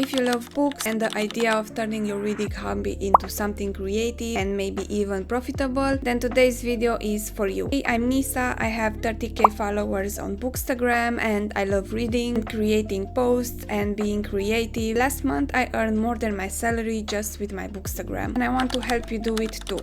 If you love books and the idea of turning your reading hobby into something creative and maybe even profitable, then today's video is for you. Hey, I'm Nisa, I have 30k followers on Bookstagram and I love reading, creating posts and being creative. Last month I earned more than my salary just with my Bookstagram and I want to help you do it too.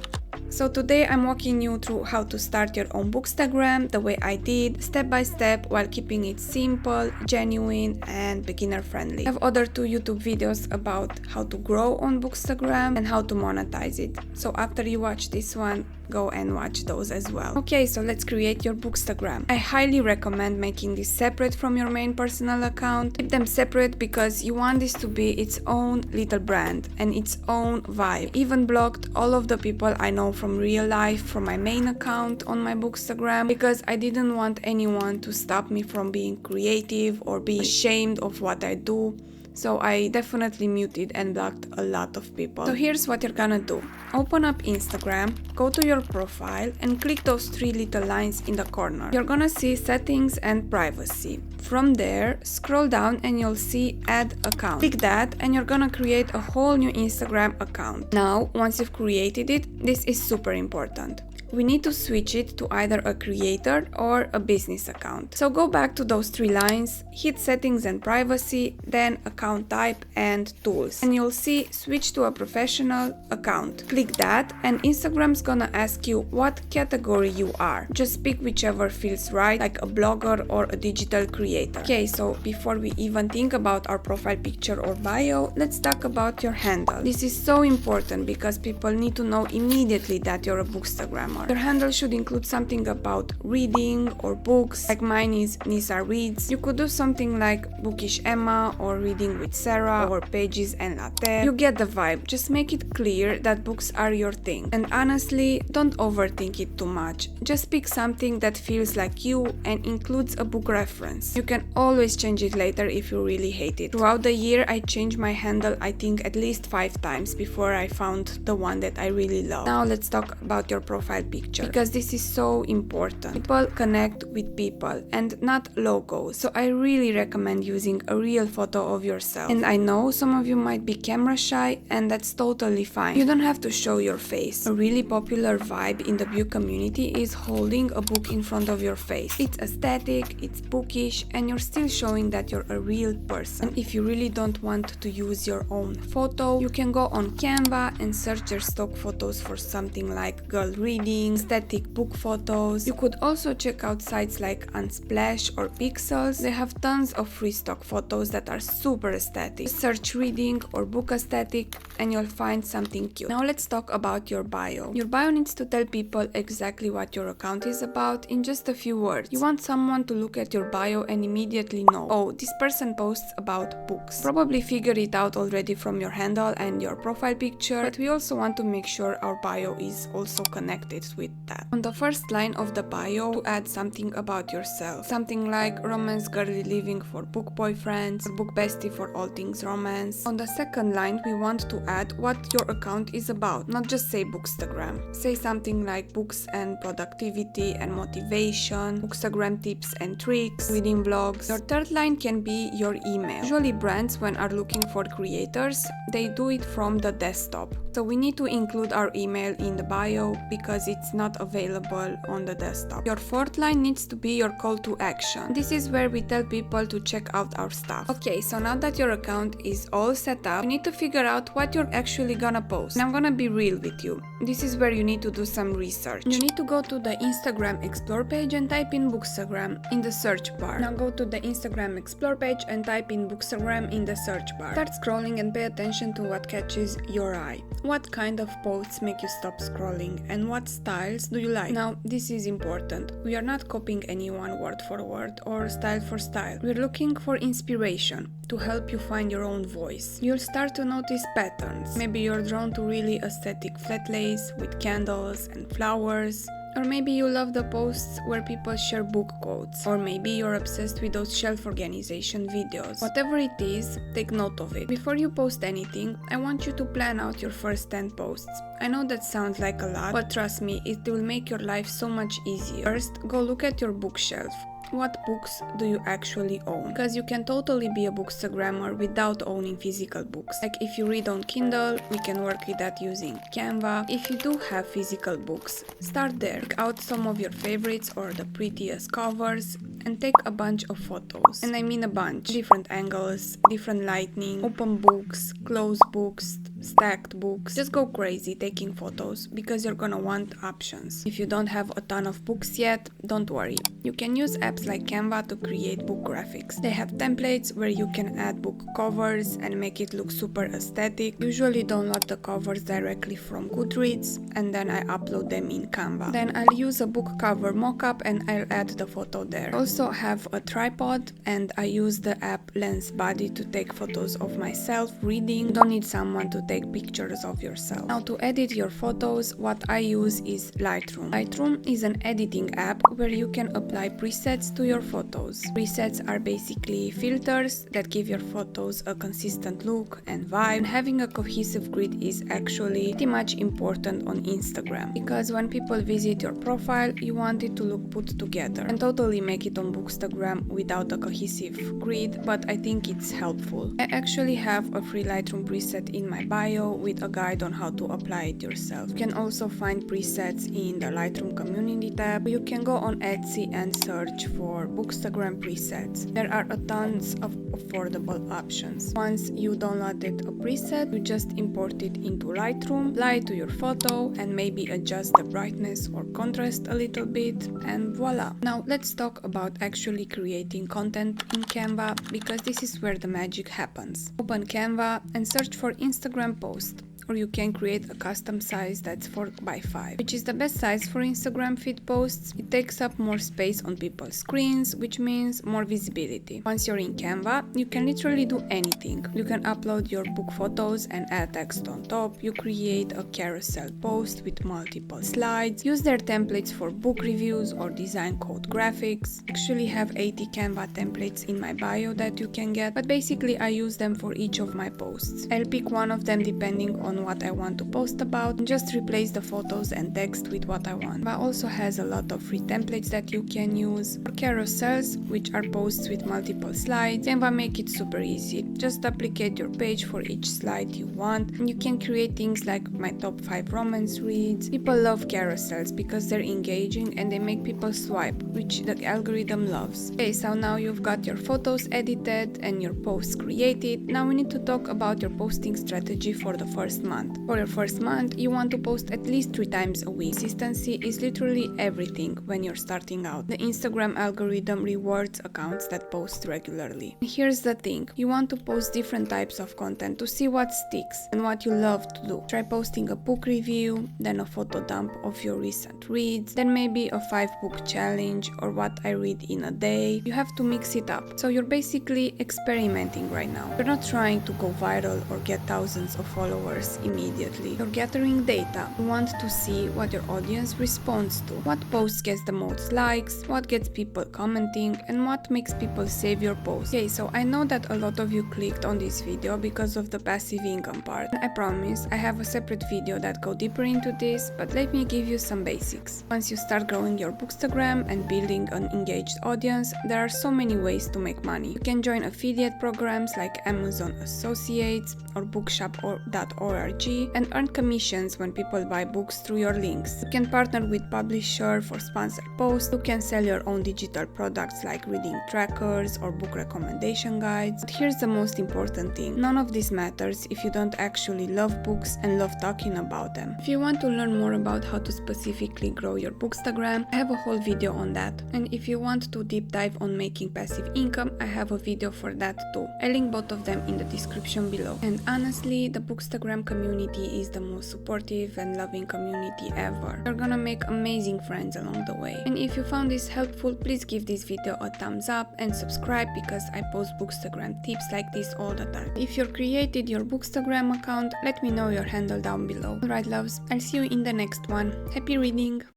So today I'm walking you through how to start your own Bookstagram the way I did, step by step, while keeping it simple, genuine and beginner friendly. I have other 2 YouTube videos about how to grow on Bookstagram and how to monetize it. So after you watch this one, go and watch those as well. Okay, so let's create your Bookstagram. I highly recommend making this separate from your main personal account. Keep them separate because you want this to be its own little brand and its own vibe. Even blocked all of the people I know from real life from my main account on my Bookstagram because I didn't want anyone to stop me from being creative or be ashamed of what I do. So I definitely muted and blocked a lot of people. So here's what you're gonna do. Open up Instagram, go to your profile and click those 3 little lines in the corner. You're gonna see settings and privacy. From there, scroll down and you'll see add account. Click that and you're gonna create a whole new Instagram account. Now, once you've created it, this is super important. We need to switch it to either a creator or a business account. So go back to those 3 lines, hit settings and privacy, then account type and tools. And you'll see switch to a professional account. Click that and Instagram's gonna ask you what category you are. Just pick whichever feels right, like a blogger or a digital creator. Okay, so before we even think about our profile picture or bio, let's talk about your handle. This is so important because people need to know immediately that you're a Bookstagrammer. Your handle should include something about reading or books, like mine is Nisa Reads. You could do something like Bookish Emma or Reading with Sarah or Pages and Latte. You get the vibe, just make it clear that books are your thing. And honestly, don't overthink it too much. Just pick something that feels like you and includes a book reference. You can always change it later if you really hate it. Throughout the year, I changed my handle I think at least 5 times before I found the one that I really love. Now let's talk about your profile picture because this is so important. People connect with people and not logos, so I really recommend using a real photo of yourself. And I know some of you might be camera shy and that's totally fine. You don't have to show your face. A really popular vibe in the book community is holding a book in front of your face. It's aesthetic, it's bookish, and you're still showing that you're a real person. And if you really don't want to use your own photo, you can go on Canva and search your stock photos for something like girl reading, static book photos. You could also check out sites like Unsplash or Pixels. They have tons of free stock photos that are super aesthetic. Search reading or book aesthetic and you'll find something cute. Now let's talk about your bio. Your bio needs to tell people exactly what your account is about in just a few words. You want someone to look at your bio and immediately know, oh, this person posts about books. Probably figure it out already from your handle and your profile picture, but we also want to make sure our bio is also connected with that. On the first line of the bio, to add something about yourself. Something like romance girly living for book boyfriends, or book bestie for all things romance. On the second line, we want to add what your account is about, not just say Bookstagram. Say something like books and productivity and motivation, Bookstagram tips and tricks, reading vlogs. Your third line can be your email. Usually brands, when are looking for creators, they do it from the desktop. So we need to include our email in the bio because it's not available on the desktop. Your fourth line needs to be your call to action. This is where we tell people to check out our stuff. Okay, so now that your account is all set up, you need to figure out what you're actually gonna post. And I'm gonna be real with you. This is where you need to do some research. You need to go to the Instagram Explore page and type in Bookstagram in the search bar. Now go to the Instagram Explore page and type in Bookstagram in the search bar. Start scrolling and pay attention to what catches your eye. What kind of posts make you stop scrolling and what styles do you like? Now, this is important. We are not copying anyone word for word or style for style. We're looking for inspiration to help you find your own voice. You'll start to notice patterns. Maybe you're drawn to really aesthetic flat lace with candles and flowers. Or maybe you love the posts where people share book quotes. Or maybe you're obsessed with those shelf organization videos. Whatever it is, take note of it. Before you post anything, I want you to plan out your first 10 posts. I know that sounds like a lot, but trust me, it will make your life so much easier. First, go look at your bookshelf. what books do you actually own? Because you can totally be a bookstagrammer without owning physical books. Like if you read on Kindle, we can work with that using Canva. If you do have physical books, start there. Pick out some of your favorites or the prettiest covers and take a bunch of photos. And I mean a bunch. Different angles, different lighting, open books, closed books, stacked books. Just go crazy taking photos because you're gonna want options. If you don't have a ton of books yet, don't worry. You can use apps like Canva to create book graphics. They have templates where you can add book covers and make it look super aesthetic. Usually download the covers directly from Goodreads and then I upload them in Canva. Then I'll use a book cover mockup and I'll add the photo there. I also have a tripod and I use the app LensBuddy to take photos of myself reading. You don't need someone to take pictures of yourself. Now to edit your photos, what I use is Lightroom. Lightroom is an editing app where you can apply presets to your photos. Presets are basically filters that give your photos a consistent look and vibe. And having a cohesive grid is actually pretty much important on Instagram because when people visit your profile, you want it to look put together. And totally make it on Bookstagram without a cohesive grid, but I think it's helpful. I actually have a free Lightroom preset in my bio with a guide on how to apply it yourself. You can also find presets in the Lightroom community tab. You can go on Etsy and search for Bookstagram presets. There are a tons of affordable options. Once you downloaded a preset, you just import it into Lightroom, apply it to your photo and maybe adjust the brightness or contrast a little bit and voila. Now let's talk about actually creating content in Canva because this is where the magic happens. Open Canva and search for Instagram post. Or you can create a custom size that's 4x5, which is the best size for Instagram feed posts. It takes up more space on people's screens, which means more visibility. Once you're in Canva, you can literally do anything. You can upload your book photos and add text on top. You create a carousel post with multiple slides. Use their templates for book reviews or design code graphics. I actually have 80 Canva templates in my bio that you can get, but basically I use them for each of my posts. I'll pick one of them depending on what I want to post about and just replace the photos and text with what I want. Canva also has a lot of free templates that you can use. For carousels, which are posts with multiple slides, Canva make it super easy. Just duplicate your page for each slide you want and you can create things like my top 5 romance reads. People love carousels because they're engaging and they make people swipe, which the algorithm loves. Okay, so now you've got your photos edited and your posts created. Now we need to talk about your posting strategy for the first month. For your first month, you want to post at least 3 times a week. Consistency is literally everything when you're starting out. The Instagram algorithm rewards accounts that post regularly. Here's the thing, you want to post different types of content to see what sticks and what you love to do. Try posting a book review, then a photo dump of your recent reads, then maybe a 5-book challenge or what I read in a day. You have to mix it up. So you're basically experimenting right now. You're not trying to go viral or get thousands of followers immediately. You're gathering data. You want to see what your audience responds to, what post gets the most likes, what gets people commenting, and what makes people save your post. Okay, so I know that a lot of you clicked on this video because of the passive income part. I promise I have a separate video that go deeper into this, but let me give you some basics. Once you start growing your Bookstagram and building an engaged audience, there are so many ways to make money. You can join affiliate programs like Amazon Associates or bookshop.org and earn commissions when people buy books through your links. You can partner with publisher for sponsored posts. You can sell your own digital products like reading trackers or book recommendation guides. But here's the most important thing. None of this matters if you don't actually love books and love talking about them. If you want to learn more about how to specifically grow your Bookstagram, I have a whole video on that. And if you want to deep dive on making passive income, I have a video for that too. I link both of them in the description below. And honestly, the Bookstagram community is the most supportive and loving community ever. You're gonna make amazing friends along the way. And if you found this helpful, please give this video a thumbs up and subscribe because I post Bookstagram tips like this all the time. If you've created your Bookstagram account, let me know your handle down below. Alright loves, I'll see you in the next one. Happy reading!